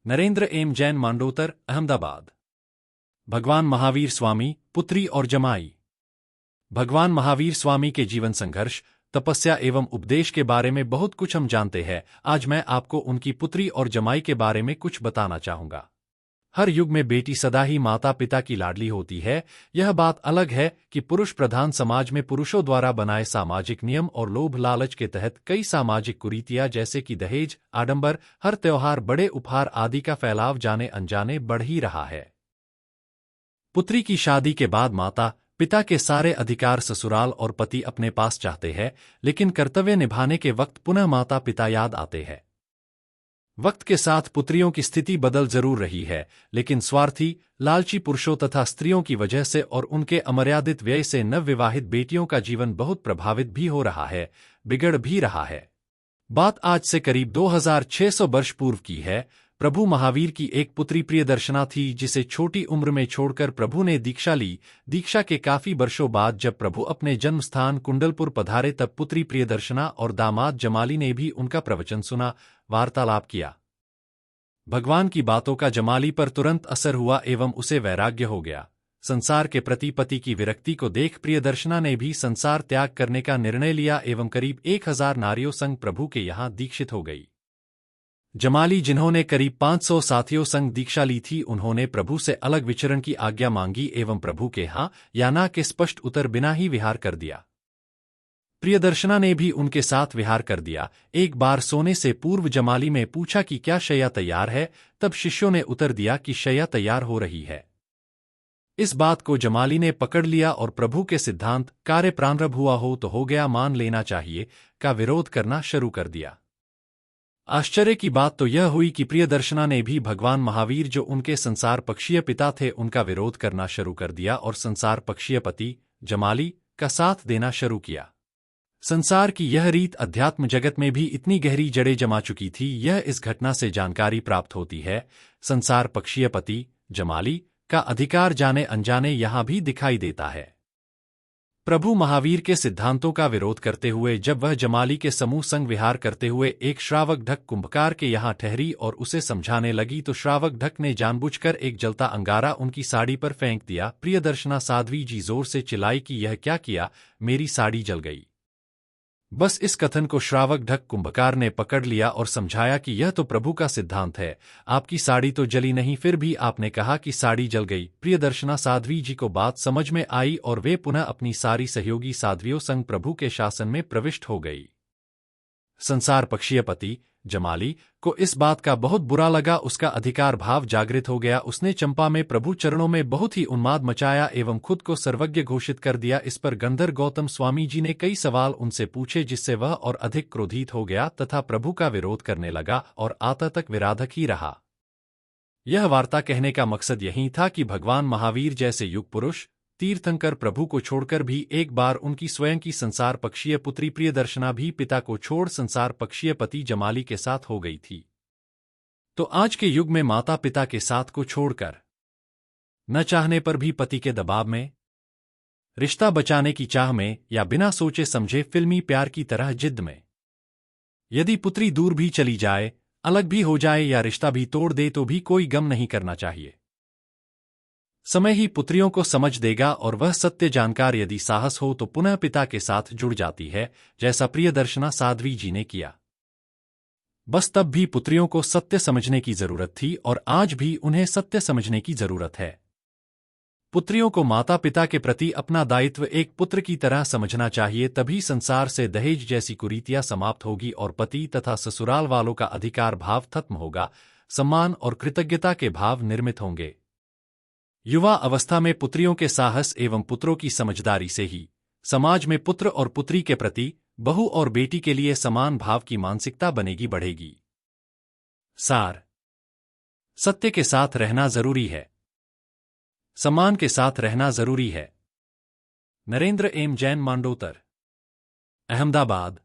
Narendra M Jain मांडोतर, Ahmedabad. भगवान महावीर स्वामी, पुत्री और जमाई। भगवान महावीर स्वामी के जीवन संघर्ष, तपस्या एवं उपदेश के बारे में बहुत कुछ हम जानते हैं। आज मैं आपको उनकी पुत्री और जमाई के बारे में कुछ बताना चाहूंगा। हर युग में बेटी सदा ही माता पिता की लाडली होती है। यह बात अलग है कि पुरुष प्रधान समाज में पुरुषों द्वारा बनाए सामाजिक नियम और लोभ लालच के तहत कई सामाजिक कुरीतियां जैसे कि दहेज, आडंबर, हर त्योहार, बड़े उपहार आदि का फैलाव जाने अनजाने बढ़ ही रहा है। पुत्री की शादी के बाद माता पिता के सारे अधिकार ससुराल और पति अपने पास चाहते हैं, लेकिन कर्तव्य निभाने के वक्त पुनः माता पिता याद आते हैं। वक्त के साथ पुत्रियों की स्थिति बदल जरूर रही है, लेकिन स्वार्थी, लालची पुरुषों तथा स्त्रियों की वजह से और उनके अमर्यादित व्यय से नवविवाहित बेटियों का जीवन बहुत प्रभावित भी हो रहा है, बिगड़ भी रहा है। बात आज से करीब 2600 वर्ष पूर्व की है। प्रभु महावीर की एक पुत्री प्रियदर्शना थी, जिसे छोटी उम्र में छोड़कर प्रभु ने दीक्षा ली। दीक्षा के काफी वर्षों बाद जब प्रभु अपने जन्म स्थान कुंडलपुर पधारे, तब पुत्री प्रियदर्शना और दामाद जमाली ने भी उनका प्रवचन सुना, वार्तालाप किया। भगवान की बातों का जमाली पर तुरंत असर हुआ एवं उसे वैराग्य हो गया। संसार के प्रति पति की विरक्ति को देख प्रियदर्शना ने भी संसार त्याग करने का निर्णय लिया एवं करीब 1000 नारियों संग प्रभु के यहाँ दीक्षित हो गई। जमाली, जिन्होंने करीब 500 साथियों संग दीक्षा ली थी, उन्होंने प्रभु से अलग विचरण की आज्ञा मांगी एवं प्रभु के हाँ या ना के स्पष्ट उत्तर बिना ही विहार कर दिया। प्रियदर्शना ने भी उनके साथ विहार कर दिया। एक बार सोने से पूर्व जमाली में पूछा कि क्या शैया तैयार है, तब शिष्यों ने उत्तर दिया कि शैया तैयार हो रही है। इस बात को जमाली ने पकड़ लिया और प्रभु के सिद्धांत कार्य प्रारंभ हुआ हो तो हो गया, मान लेना चाहिए का विरोध करना शुरू कर दिया। आश्चर्य की बात तो यह हुई कि प्रियदर्शना ने भी भगवान महावीर, जो उनके संसार पक्षीय पिता थे, उनका विरोध करना शुरू कर दिया और संसार पक्षीय पति जमाली का साथ देना शुरू किया। संसार की यह रीत अध्यात्म जगत में भी इतनी गहरी जड़ें जमा चुकी थी। यह इस घटना से जानकारी प्राप्त होती है। संसार पक्षीय पति जमाली का अधिकार जाने अनजाने यहां भी दिखाई देता है। प्रभु महावीर के सिद्धांतों का विरोध करते हुए जब वह जमाली के समूह संग विहार करते हुए एक श्रावक ढक कुंभकार के यहाँ ठहरी और उसे समझाने लगी, तो श्रावक ढक ने जानबूझकर एक जलता अंगारा उनकी साड़ी पर फेंक दिया। प्रियदर्शना साध्वी जी जोर से चिल्लाई कि यह क्या किया, मेरी साड़ी जल गई। बस इस कथन को श्रावक ढक कुंभकार ने पकड़ लिया और समझाया कि यह तो प्रभु का सिद्धांत है, आपकी साड़ी तो जली नहीं, फिर भी आपने कहा कि साड़ी जल गई। प्रियदर्शना साध्वी जी को बात समझ में आई और वे पुनः अपनी सारी सहयोगी साध्वियों संग प्रभु के शासन में प्रविष्ट हो गई। संसार पक्षीय पति जमाली को इस बात का बहुत बुरा लगा। उसका अधिकार भाव जागृत हो गया। उसने चंपा में प्रभु चरणों में बहुत ही उन्माद मचाया एवं खुद को सर्वज्ञ घोषित कर दिया। इस पर गंधर गौतम स्वामी जी ने कई सवाल उनसे पूछे, जिससे वह और अधिक क्रोधित हो गया तथा प्रभु का विरोध करने लगा और आता तक विराधक ही रहा। यह वार्ता कहने का मकसद यही था कि भगवान महावीर जैसे युग पुरुष तीर्थंकर प्रभु को छोड़कर भी एक बार उनकी स्वयं की संसार पक्षीय पुत्री प्रियदर्शना भी पिता को छोड़ संसार पक्षीय पति जमाली के साथ हो गई थी। तो आज के युग में माता पिता के साथ को छोड़कर, न चाहने पर भी पति के दबाव में, रिश्ता बचाने की चाह में या बिना सोचे समझे फिल्मी प्यार की तरह जिद में, यदि पुत्री दूर भी चली जाए, अलग भी हो जाए या रिश्ता भी तोड़ दे तो भी कोई गम नहीं करना चाहिए। समय ही पुत्रियों को समझ देगा और वह सत्य जानकार यदि साहस हो तो पुनः पिता के साथ जुड़ जाती है, जैसा प्रियदर्शना साध्वी जी ने किया। बस तब भी पुत्रियों को सत्य समझने की जरूरत थी और आज भी उन्हें सत्य समझने की जरूरत है। पुत्रियों को माता पिता के प्रति अपना दायित्व एक पुत्र की तरह समझना चाहिए, तभी संसार से दहेज जैसी कुरीतियां समाप्त होगी और पति तथा ससुराल वालों का अधिकार भाव खत्म होगा, सम्मान और कृतज्ञता के भाव निर्मित होंगे। युवा अवस्था में पुत्रियों के साहस एवं पुत्रों की समझदारी से ही समाज में पुत्र और पुत्री के प्रति, बहू और बेटी के लिए समान भाव की मानसिकता बनेगी, बढ़ेगी। सार: सत्य के साथ रहना जरूरी है, सम्मान के साथ रहना जरूरी है। नरेंद्र एम जैन मांडोतर, अहमदाबाद।